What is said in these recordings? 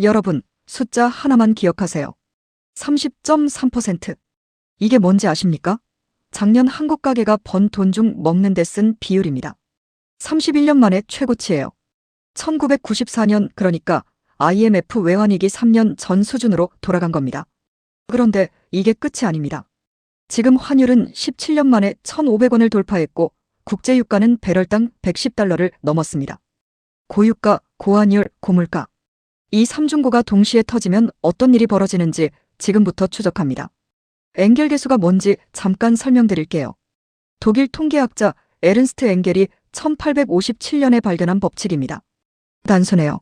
여러분, 숫자 하나만 기억하세요. 30.3%. 이게 뭔지 아십니까? 작년 한국 가게가 번 돈 중 먹는 데 쓴 비율입니다. 31년 만에 최고치예요. 1994년, 그러니까 IMF 외환위기 3년 전 수준으로 돌아간 겁니다. 그런데 이게 끝이 아닙니다. 지금 환율은 17년 만에 1,500원을 돌파했고 국제유가는 배럴당 110달러를 넘었습니다. 고유가, 고환율, 고물가. 이 3중고가 동시에 터지면 어떤 일이 벌어지는지 지금부터 추적합니다. 엥겔 계수가 뭔지 잠깐 설명드릴게요. 독일 통계학자 에른스트 엥겔이 1857년에 발견한 법칙입니다. 단순해요.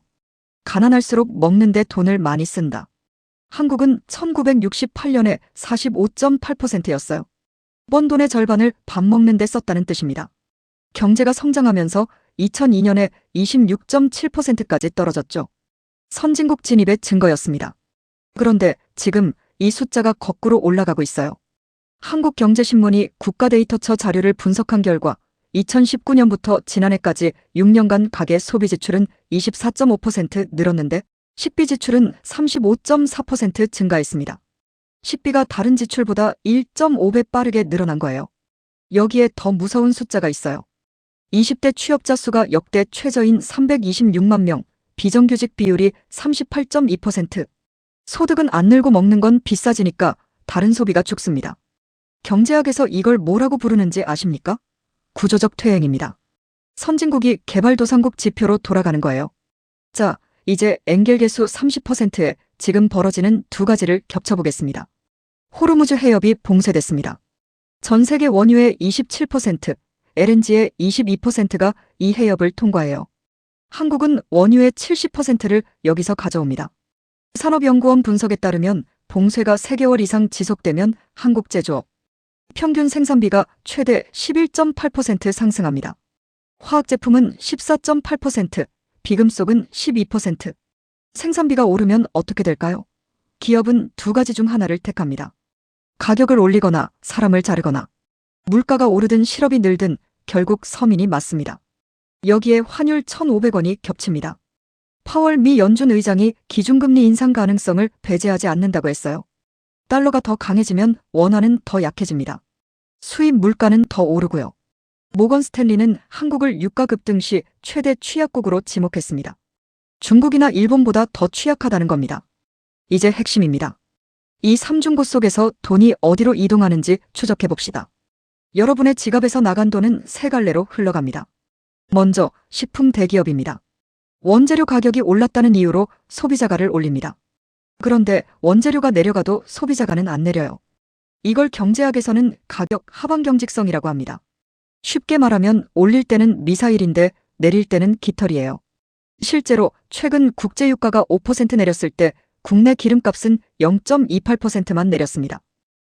가난할수록 먹는데 돈을 많이 쓴다. 한국은 1968년에 45.8%였어요. 번 돈의 절반을 밥 먹는 데 썼다는 뜻입니다. 경제가 성장하면서 2002년에 26.7%까지 떨어졌죠. 선진국 진입의 증거였습니다. 그런데 지금 이 숫자가 거꾸로 올라가고 있어요. 한국경제신문이 국가데이터처 자료를 분석한 결과 2019년부터 지난해까지 6년간 가계 소비 지출은 24.5% 늘었는데 식비 지출은 35.4% 증가했습니다. 식비가 다른 지출보다 1.5배 빠르게 늘어난 거예요. 여기에 더 무서운 숫자가 있어요. 20대 취업자 수가 역대 최저인 326만 명, 비정규직 비율이 38.2%. 소득은 안 늘고 먹는 건 비싸지니까 다른 소비가 죽습니다. 경제학에서 이걸 뭐라고 부르는지 아십니까? 구조적 퇴행입니다. 선진국이 개발도상국 지표로 돌아가는 거예요. 자, 이제 엥겔 계수 30%에 지금 벌어지는 두 가지를 겹쳐보겠습니다. 호르무즈 해협이 봉쇄됐습니다. 전 세계 원유의 27%, LNG의 22%가 이 해협을 통과해요. 한국은 원유의 70%를 여기서 가져옵니다. 산업연구원 분석에 따르면 봉쇄가 3개월 이상 지속되면 한국 제조업 평균 생산비가 최대 11.8% 상승합니다. 화학제품은 14.8%, 비금속은 12%. 생산비가 오르면 어떻게 될까요? 기업은 두 가지 중 하나를 택합니다. 가격을 올리거나 사람을 자르거나. 물가가 오르든 실업이 늘든 결국 서민이 맞습니다. 여기에 환율 1,500원이 겹칩니다. 파월 미 연준 의장이 기준금리 인상 가능성을 배제하지 않는다고 했어요. 달러가 더 강해지면 원화는 더 약해집니다. 수입 물가는 더 오르고요. 모건 스탠리는 한국을 유가 급등 시 최대 취약국으로 지목했습니다. 중국이나 일본보다 더 취약하다는 겁니다. 이제 핵심입니다. 이 3중고 속에서 돈이 어디로 이동하는지 추적해봅시다. 여러분의 지갑에서 나간 돈은 세 갈래로 흘러갑니다. 먼저 식품 대기업입니다. 원재료 가격이 올랐다는 이유로 소비자가를 올립니다. 그런데 원재료가 내려가도 소비자가는 안 내려요. 이걸 경제학에서는 가격 하방경직성이라고 합니다. 쉽게 말하면 올릴 때는 미사일인데 내릴 때는 깃털이에요. 실제로 최근 국제유가가 5% 내렸을 때 국내 기름값은 0.28%만 내렸습니다.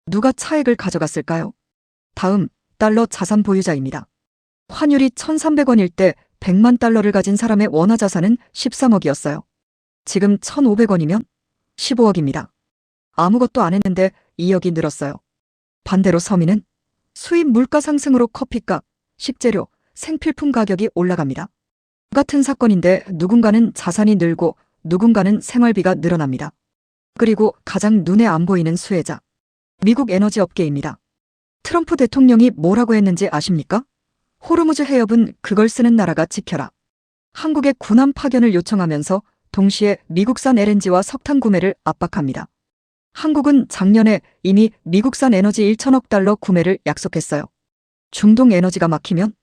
누가 차액을 가져갔을까요? 다음, 달러 자산 보유자입니다. 환율이 1,300원일 때 100만 달러를 가진 사람의 원화 자산은 13억이었어요. 지금 1,500원이면 15억입니다. 아무것도 안 했는데 2억이 늘었어요. 반대로 서민은 수입 물가 상승으로 커피값, 식재료, 생필품 가격이 올라갑니다. 같은 사건인데 누군가는 자산이 늘고 누군가는 생활비가 늘어납니다. 그리고 가장 눈에 안 보이는 수혜자, 미국 에너지 업계입니다. 트럼프 대통령이 뭐라고 했는지 아십니까? 호르무즈 해협은 그걸 쓰는 나라가 지켜라. 한국의 군함 파견을 요청하면서 동시에 미국산 LNG와 석탄 구매를 압박합니다. 한국은 작년에 이미 미국산 에너지 1천억 달러 구매를 약속했어요. 중동 에너지가 막히면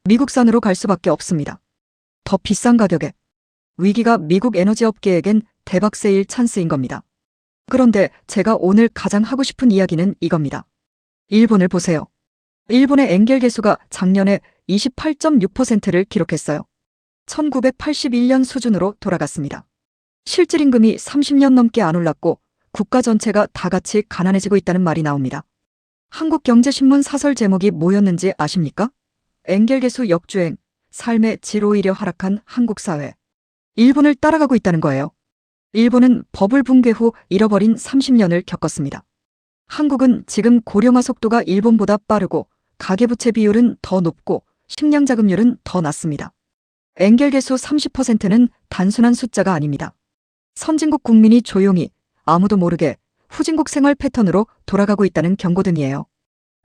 미국산으로 갈 수밖에 없습니다. 더 비싼 가격에. 위기가 미국 에너지 업계에겐 대박 세일 찬스인 겁니다. 그런데 제가 오늘 가장 하고 싶은 이야기는 이겁니다. 일본을 보세요. 일본의 엥겔 계수가 작년에 28.6%를 기록했어요. 1981년 수준으로 돌아갔습니다. 실질임금이 30년 넘게 안 올랐고 국가 전체가 다 같이 가난해지고 있다는 말이 나옵니다. 한국경제신문 사설 제목이 뭐였는지 아십니까? 엥겔 계수 역주행, 삶의 질 오히려 하락한 한국 사회. 일본을 따라가고 있다는 거예요. 일본은 버블 붕괴 후 잃어버린 30년을 겪었습니다. 한국은 지금 고령화 속도가 일본보다 빠르고 가계부채 비율은 더 높고 식량자금률은 더 낮습니다. 엥겔 계수 30%는 단순한 숫자가 아닙니다. 선진국 국민이 조용히 아무도 모르게 후진국 생활 패턴으로 돌아가고 있다는 경고등이에요.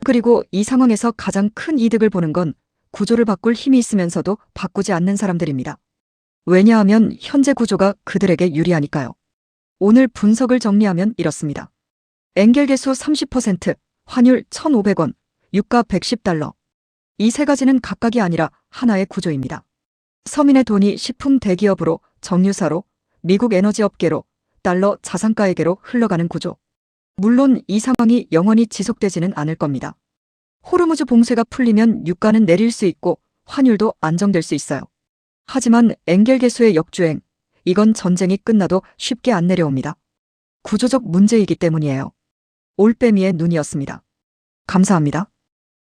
그리고 이 상황에서 가장 큰 이득을 보는 건 구조를 바꿀 힘이 있으면서도 바꾸지 않는 사람들입니다. 왜냐하면 현재 구조가 그들에게 유리하니까요. 오늘 분석을 정리하면 이렇습니다. 엔겔 개수 30%, 환율 1,500원, 유가 110달러. 이 세 가지는 각각이 아니라 하나의 구조입니다. 서민의 돈이 식품 대기업으로, 정유사로, 미국 에너지 업계로, 달러 자산가에게로 흘러가는 구조. 물론 이 상황이 영원히 지속되지는 않을 겁니다. 호르무즈 봉쇄가 풀리면 유가는 내릴 수 있고 환율도 안정될 수 있어요. 하지만 엔겔 개수의 역주행, 이건 전쟁이 끝나도 쉽게 안 내려옵니다. 구조적 문제이기 때문이에요. 올빼미의 눈이었습니다. 감사합니다.